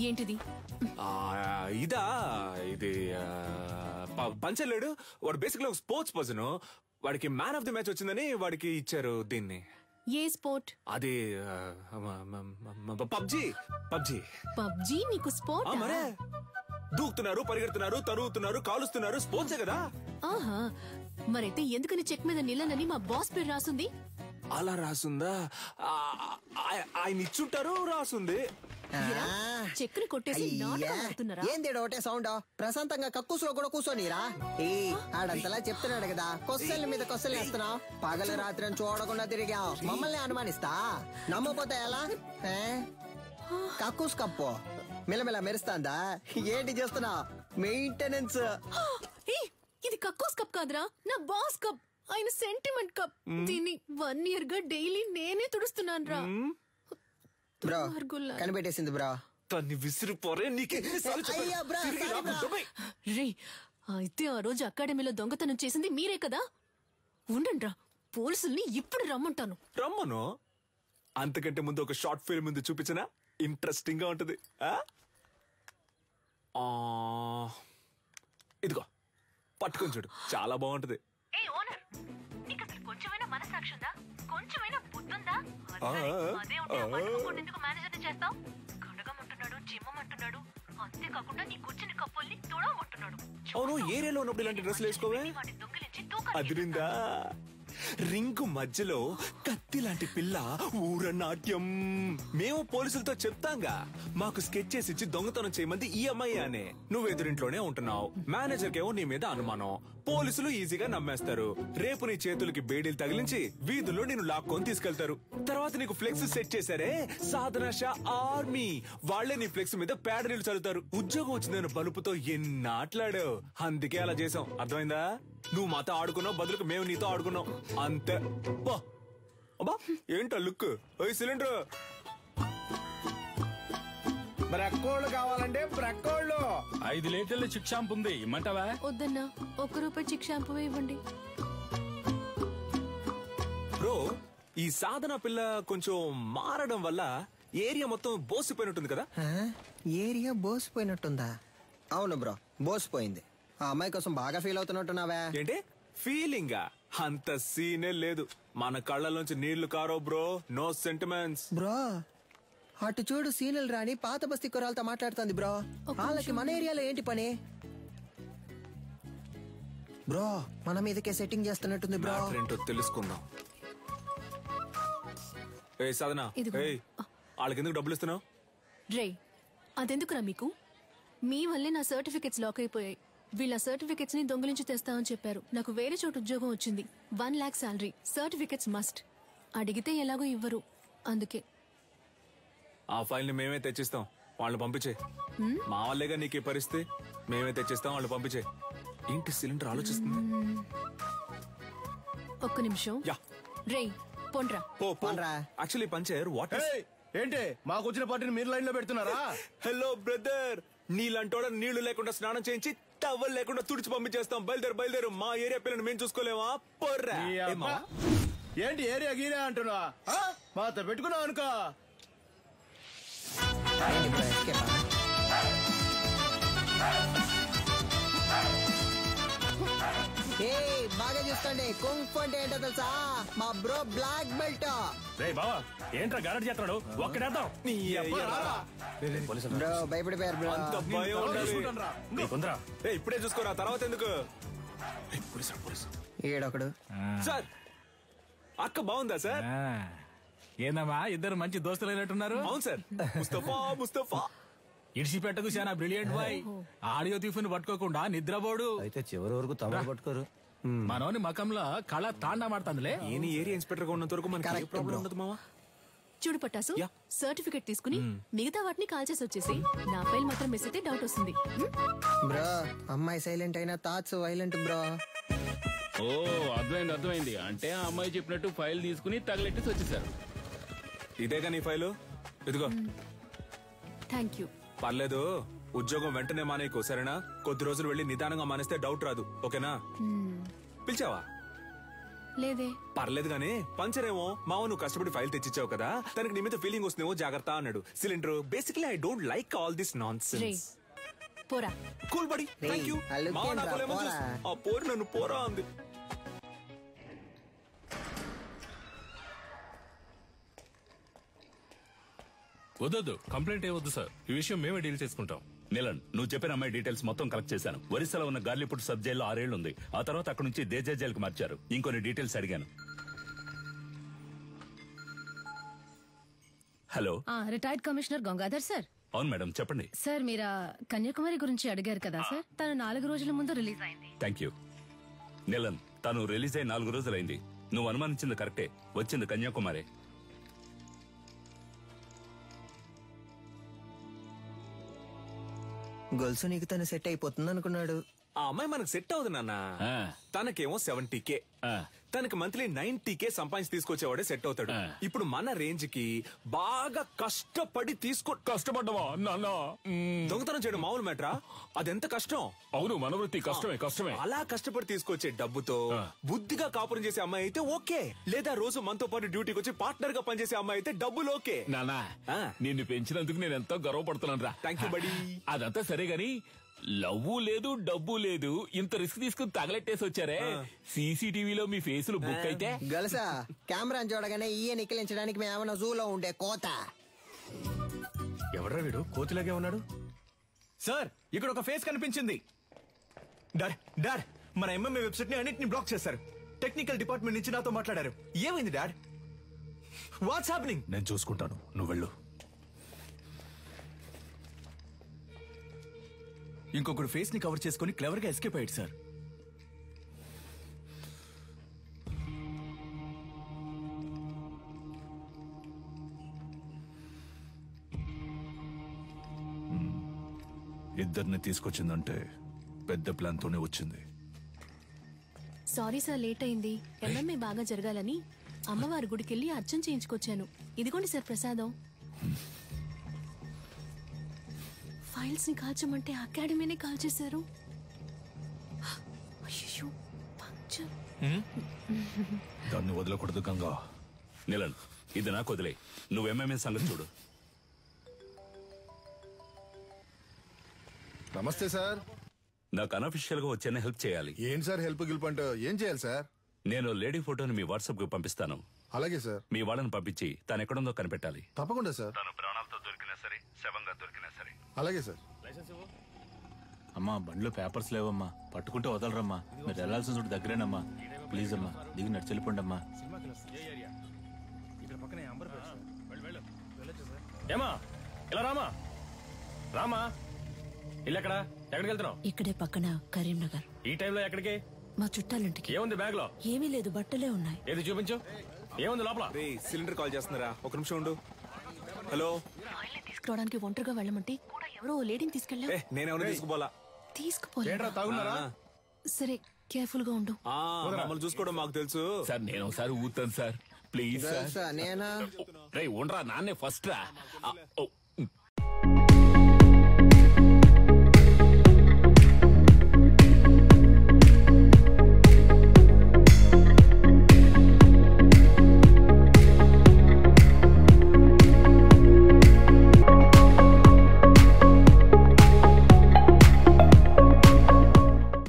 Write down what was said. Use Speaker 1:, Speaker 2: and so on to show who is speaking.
Speaker 1: ఏంటిది?
Speaker 2: ఇదా ఇది పంచలేడు వాడు బేసిక్లీ ఒక స్పోర్ట్స్ పర్సన్. వాడికి మ్యాన్ ఆఫ్ ది మ్యాచ్ వచ్చిందని వాడికి ఇచ్చారు దీన్ని.
Speaker 1: ఏ స్పోర్ట్?
Speaker 2: అది పబ్జీ. పబ్జీ
Speaker 1: పబ్జీ నీకు స్పోర్ట్?
Speaker 2: మరే దూకుతున్నారు, పరిగెడుతున్నారు, తరుగుతున్నారు, కాలుస్తున్నారు, స్పోర్ట్సే కదా.
Speaker 1: ఆహా, మరైతే ఎందుకని చెక్ మీద నిలనని మా బాస్ పేరు రాసుంది?
Speaker 2: అలా రాసుందా? ఆయన ఇచ్చుంటారు, రాసుంది.
Speaker 1: చెక్కుని కొట్టేసి నాటుతున్నారా?
Speaker 3: ఏంది ఒకటే సౌండ్? ప్రశాంతంగా కక్కుసులో కూడా కూర్చోనిరా. ఆడంతలా చెప్తున్నాడు కదా, కొస్సల మీద కొస్సలు వేస్తున్నావు. పగలు రాత్రి అని చూడకుండా తిరిగావు, మమ్మల్ని అనుమానిస్తా. నమ్మపోతే ఎలా? కక్కుస్ కప్పు మిలమిల మెరుస్తాందా? ఏంటి చేస్తున్నావు? మెయింటెనెన్స్.
Speaker 1: ఇది కక్కోస్ కప్ కాదురా, నా బాస్ కప్. ఆయన సెంటిమెంట్ కప్. దీన్ని 1 year గా డైలీ నేనే తుడుస్తున్నాను రా.
Speaker 3: బ్రో కనిపెట్టేసింది బ్రో.
Speaker 2: తన్ని విసిరిపోరే.
Speaker 1: రే, అయితే ఆ రోజు అకాడమీలో దొంగతనం చేసింది మీరే కదా? ఉండండి, పోలీసుల్ని ఇప్పుడు రమ్మంటాను.
Speaker 2: రమ్మను. అంతకంటే ముందు ఒక షార్ట్ ఫిల్మ్ ముందు చూపించనా? ఇంట్రెస్టింగ్ గా ఉంటది. ఇదిగో పట్టుకొని చూడు, చాలా బాగుంటది.
Speaker 1: కొంచెమైనా మనసాక్షి ఉందా? కొంచెమైనా బుద్ధుందా? అదే ఉంటే ఎందుకు మేనేజర్ చేస్తావు? కడగమంటున్నాడు, చిమ్మమంటున్నాడు, అంతేకాకుండా నీ కూర్చుని కప్పుల్ని తుడవమంటున్నాడు.
Speaker 2: అవును, ఏరియాలో ఉన్నప్పుడు ఇలాంటి డ్రెస్సులు వేసుకోవే? అదిరిందా? రింగు మధ్యలో కత్తి లాంటి పిల్ల ఊరనాట్యం. మేము పోలీసులతో చెప్తాంగా, మాకు స్కెచ్ చేసి ఇచ్చి దొంగతనం చేయమంది ఈ అమ్మాయి అనే. నువ్వు ఎదురింట్లోనే ఉంటున్నావు, మేనేజర్ కేమో నీ మీద అనుమానం. పోలీసులు ఈజీగా నమ్మేస్తారు. రేపు నీ చేతులకి బేడీలు తగిలించి వీధుల్లో నేను లాక్కొని తీసుకెళ్తారు. తర్వాత నీకు ఫ్లెక్స్ సెట్ చేశారే, సాధన షా ఆర్మీ, వాళ్లే నీ ఫ్లెక్స్ మీద పేడ నీళ్లు చల్లుతారు. ఉద్యోగం వచ్చిందని బలుపుతో ఎన్నాట్లాడావు, అందుకే అలా చేసాం. అర్థమైందా? నువ్వు మాతో ఆడుకున్నావు, బదులుకు మేము నీతో ఆడుకున్నాం, అంతే. అబ్బా ఏంటో లుక్. సిలిండర్
Speaker 4: బ్రక్కోళ్ళు కావాలంటే బ్రక్కోళ్ళు.
Speaker 5: 5 లీటర్ల చిక్ షాంపూ ఉంది, ఇమ్మంటావా?
Speaker 1: వద్దన్నా, ₹1 చిక్ షాంపూ ఇవ్వండి.
Speaker 2: బ్రో, ఈ సాధన పిల్ల కొంచెం మారడం వల్ల ఏరియా మొత్తం బోసిపోయినట్టుంది కదా?
Speaker 3: ఏరియా బోసిపోయినట్టుందా? అవును బ్రో, బోసిపోయింది. ఆ అమ్మాయి కోసం బాగా ఫీల్ అవుతున్నట్టున్నావా?
Speaker 2: ఏంటి ఫీలింగా? అంత సీనే లేదు. మన కళ్ళలోంచి నీళ్లు కారో బ్రో. No sentiments
Speaker 3: bro. అటు చూడు, సీనియల్ రాణి పాత బస్తీ కురాలతో మాట్లాడుతుంది బ్రో. వాళ్ళకి మన ఏరియాలో ఏంటి పని? బ్రో మన మీదకే సెట్టింగ్ చేస్తున్నట్టుంది బ్రో.
Speaker 2: ఏంటో తెలుసుకుందాం. ఏ సాధన, వాళ్ళకి ఎందుకు డబ్బులు ఇస్తున్నావు?
Speaker 1: రే, అదెందుకురా మీకు? మీ వల్లే నా సర్టిఫికెట్స్ లాక్ అయిపోయాయి. వీళ్ళ సర్టిఫికెట్స్ ని దొంగిలించి తెస్తామని చెప్పారు. నాకు వేరే చోట ఉద్యోగం వచ్చింది, 1 lakh శాలరీ. Certificates must. అడిగితే ఎలాగో ఇవ్వరు, అందుకే.
Speaker 2: ఆ ఫైల్ ని మేమే తెచ్చిస్తాం, వాళ్ళు పంపించే. మా వాళ్ళేగా నీకు పరిస్థితి. మేమే తెచ్చిస్తాం, వాళ్ళు పంపించే. ఏంటి సిలిండర్ ఆలోచిస్తుంది?
Speaker 1: ఒక్క నిమిషం. రే పొండ్రా.
Speaker 2: యాక్చువల్లీ పంచర్ వాట్
Speaker 4: ఏంటి మాకు వచ్చిన పార్టీని మీరు లైన్ లో పెడుతున్నారా?
Speaker 2: హలో బ్రదర్, నీళ్ళంటోడ నీళ్లు లేకుండా స్నానం చేయించి టవల్ లేకుండా తుడిచి పంపించేస్తాం. బయలుదేరు. మా ఏరియా పిల్లని మేము చూసుకోలేమా? పొర్రా.
Speaker 4: ఏంటి ఏరియా గీరియా అంటున్నా? మాతో పెట్టుకున్నావు అనుకో.
Speaker 3: బాగా చూసుకోండి, కుంఫు అంటే ఏంటో తెలుసా? మా బ్రో బ్లాక్ బెల్ట్.
Speaker 5: రే బావా, ఏంట్రా గారడి చేస్తున్నాడు? ఒక్కడేద్దాం.
Speaker 3: బ్రో భయపడిపోయారు బ్రో.
Speaker 2: ఇప్పుడే చూసుకోరా, తర్వాత ఎందుకు?
Speaker 3: ఏడొకడు.
Speaker 2: సార్ అక్క బాగుందా సార్?
Speaker 5: ఏందమ్మా, ఇద్దరు మంచి దోస్తులు అయినట్టున్నారు.
Speaker 2: అవును సార్. ముస్తఫా
Speaker 5: ఇడిసిపెట్టకు, చాలా బ్రిలియంట్ బాయ్. ఆడియో తీఫుని పట్టుకోకుండా నిద్రపోడు.
Speaker 4: అయితే చివరి వరకు తమ పట్టుకోరు.
Speaker 5: మనోని మకంలో కళ తాండా మాడుతుందిలే.
Speaker 2: ఈయన ఏరియా ఇన్స్పెక్టర్ గా ఉన్నంత వరకు మనకి ప్రాబ్లం ఉండదు మావా.
Speaker 1: చూడు పట్టాసు, సర్టిఫికెట్ తీసుకుని మిగతా వాటిని కాల్ చేసి వచ్చేసి నా ఫైల్ మాత్రం మిస్ అయితే డౌట్ వస్తుంది.
Speaker 3: బ్రో అమ్మాయి సైలెంట్ అయినా థాట్స్ వైలెంట్ బ్రో.
Speaker 6: ఓ అర్థమైంది. అంటే ఆ అమ్మాయి చెప్పినట్టు ఫైల్ తీసుకుని తగలెట్టేసి వచ్చేసారు.
Speaker 2: ఇదేగా నీ ఫైలు, ఇదిగో.
Speaker 1: Thank you.
Speaker 2: పర్లేదు, ఉద్యోగం వెంటనే మానేయకు, సరేనా? కొద్ది రోజులు వెళ్లి నిదానంగా మానేస్తే డౌట్ రాదు, ఓకేనా? పిలిచావా?
Speaker 1: లేదే.
Speaker 2: పర్లేదు గానీ పంచర్ ఏమో మావ నువ్వు కష్టపడి ఫైల్ తెచ్చిచ్చావు కదా, తనకి నీ మీద ఫీలింగ్ వస్తుందేమో జాగ్రత్త అన్నాడు. Cylinder basically I don't like all this non
Speaker 1: రే
Speaker 2: సెన్స్.
Speaker 1: పోరా.
Speaker 2: Cool buddy, thank you.
Speaker 3: ఆ look
Speaker 2: మావ
Speaker 3: ఏంట్రా,
Speaker 2: నాకు లెమన్
Speaker 3: పోరా.
Speaker 2: జ్యూస్. ఆ పోరు నన్ను పోరా అంది.
Speaker 7: వద్దు, కంప్లైంట్ ఏ వద్దు సార్, ఈ విషయం మేమే డీల్ చేసుకుంటాం.
Speaker 6: నీలన్, నువ్వు చెప్పిన అమ్మాయి డీటెయిల్స్ మొత్తం కలెక్ట్ చేశాను. ఒరిస్సాలో ఉన్న గార్లీపుట్ సబ్ జైల్లో 6 ఏళ్లు ఉంది. ఆ తర్వాత అక్కడ నుంచి దేజా జైలుకి మార్చారు. ఇంకొన్ని డీటెయిల్స్ అడిగాను. Hello,
Speaker 8: retired commissioner Gangadhar sir.
Speaker 6: అవును మేడం, చెప్పండి.
Speaker 8: సార్ మీరు కన్యాకుమారి గురించి అడిగారు కదా సార్, తను 4 రోజుల ముందు రిలీజ్ అయింది.
Speaker 6: Thank you. నీలన్, తను రిలీజ్ అయి 4 రోజులైంది. నువ్వు అనుమానించింది కరెక్టే, వచ్చింది కన్యాకుమారి.
Speaker 3: గొలుసు నీకు తను సెట్ అయిపోతుంది అనుకున్నాడు.
Speaker 2: ఆ అమ్మాయి మనకు సెట్ అవుతుంది నాన్న.
Speaker 6: ఆ.
Speaker 2: తనకేమో 70K,
Speaker 6: ఆ.
Speaker 2: తనకి మంత్లీ 90K సంపాదించి తీసుకొచ్చేవాడే సెట్ అవుతాడు. ఇప్పుడు మన రేంజ్ కి బాగా కష్టపడి
Speaker 7: కష్టపడ్డవా నాన్న?
Speaker 2: దొంగతనం చేయడం మామూలు మ్యాటరా? అదెంత కష్టం.
Speaker 7: అవును, మన వృత్తి కష్టమే.
Speaker 2: అలా కష్టపడి తీసుకొచ్చే డబ్బుతో బుద్ధిగా కాపురం చేసే అమ్మాయి అయితే ఓకే, లేదా రోజు మనతో పాటు డ్యూటీకి వచ్చి పార్ట్నర్ గా పనిచేసే అమ్మాయి అయితే డబ్బులు ఓకే.
Speaker 7: నాన్న,
Speaker 2: ఆ.
Speaker 7: నిన్ను పెంచినందుకు నేను ఎంతో గర్వపడుతున్నాను రా.
Speaker 2: థ్యాంక్ యూ బడి.
Speaker 7: అదంతా సరే గాని, లవ్వు లేదు డబ్బు లేదు, ఇంత రిస్క్ తీసుకుని తగలెట్టేసి వచ్చారే. సీసీటీవీలో మీ ఫేసులు బుక్ అయితే
Speaker 3: గలసా కెమెరా చూడగానే ఈయ నిక్కిలించడానికి మేమన్నా జూలో ఉండే కోత.
Speaker 4: ఎవడ్రా వీడు కోతిలాగే ఉన్నాడు? సార్, ఇక్కడ ఒక ఫేస్ కనిపించింది. డాడ్, మన ఎంఎంఏ వెబ్సైట్ ని అన్నిటిని బ్లాక్ చేశారు. టెక్నికల్ డిపార్ట్మెంట్ నుంచి నాతో మాట్లాడారు. ఏమైంది డాడ్? What's happening?
Speaker 7: నేను చూసుకుంటాను, నువ్వు వెళ్ళు.
Speaker 4: ఇంకొకడు ఫేస్ ని కవర్ చేసుకుని క్లవర్ గా ఎస్కేప్ అయ్యాడు సార్.
Speaker 7: ఇద్దరిని తీసుకొచ్చిందంటే పెద్ద ప్లాన్ తోనే వచ్చింది.
Speaker 1: సారీ సార్, లేట్ అయింది. ఎంఎంఏ బాగా జరగాలని అమ్మవారి గుడికెళ్ళి అర్చన చేయించుకొచ్చాను. ఇదిగోండి సార్ ప్రసాదం. ఫైల్స్ ని కాల్చమంటే అకాడమీనే కాల్చేశారు. అయ్యో, పంచర్.
Speaker 7: దాన్ని వదలకూడదు గంగా.
Speaker 6: నీలన్, ఇది నాకు వదిలే. నువ్వు ఎంఎంఏ సంగతి చూడు.
Speaker 9: నమస్తే సార్.
Speaker 6: నాకు అనఫిషియల్ గా వచ్చేనే హెల్ప్ చేయాలి.
Speaker 9: ఏం సార్ హెల్ప్ గిల్ప్ అంటే ఏం చేయాలి సార్?
Speaker 6: నేను లేడీ ఫోటోని మీ వాట్సాప్ కి పంపిస్తాను.
Speaker 9: అలాగే సార్.
Speaker 6: మీ వాళ్ళని పంపించి తను ఎక్కడుందో కనిపెట్టాలి.
Speaker 9: తప్పకుండా సార్.
Speaker 6: తను ప్రాణాలతో దొరికినా సరే, శవంగా దొరికినా సరే.
Speaker 9: అలాగే సార్.
Speaker 10: అమ్మా, బండ్లో పేపర్స్ లేవమ్మా, పట్టుకుంటే వదలరమ్మా. మీరు వెళ్లాల్సిన చోటు దగ్గరేనమ్మా. ప్లీజ్ అమ్మా, దిగి నడిచి వెళ్ళిపోండి అమ్మా.
Speaker 4: ఏమా ఇలా రామా ఇల్లు ఎక్కడికి వెళ్తున్నావు?
Speaker 8: ఇక్కడే పక్కన కరీంనగర్.
Speaker 4: ఈ టైంలో ఎక్కడికి?
Speaker 8: మా చుట్టాలింటికి.
Speaker 4: ఏముంది బ్యాగ్ లో?
Speaker 8: ఏమీ లేదు, బట్టలే ఉన్నాయి.
Speaker 4: ఏది చూపించు. ఏముంది లోపల?
Speaker 2: సిలిండర్ కాల్ చేస్తున్నారా? ఒక నిమిషం ఉండు. హలో.
Speaker 1: తీసుకురావడానికి ఒంటరిగా వెళ్ళమంటే కూడా ఎవరో లేడీని తీసుకెళ్ళా.
Speaker 2: నేనేమన్నా తీసుకుపోలా.
Speaker 1: తీసుకుపోలే. సరే, కేర్ఫుల్ గా ఉండు.
Speaker 2: మమ్మల్ని చూసుకోవడం మాకు తెలుసు
Speaker 7: సార్. నేను ఒకసారి ఊతాను సార్, ప్లీజ్ సార్.
Speaker 3: నేనా
Speaker 7: రే ఉండరా, నాన్నే ఫస్ట్ రా.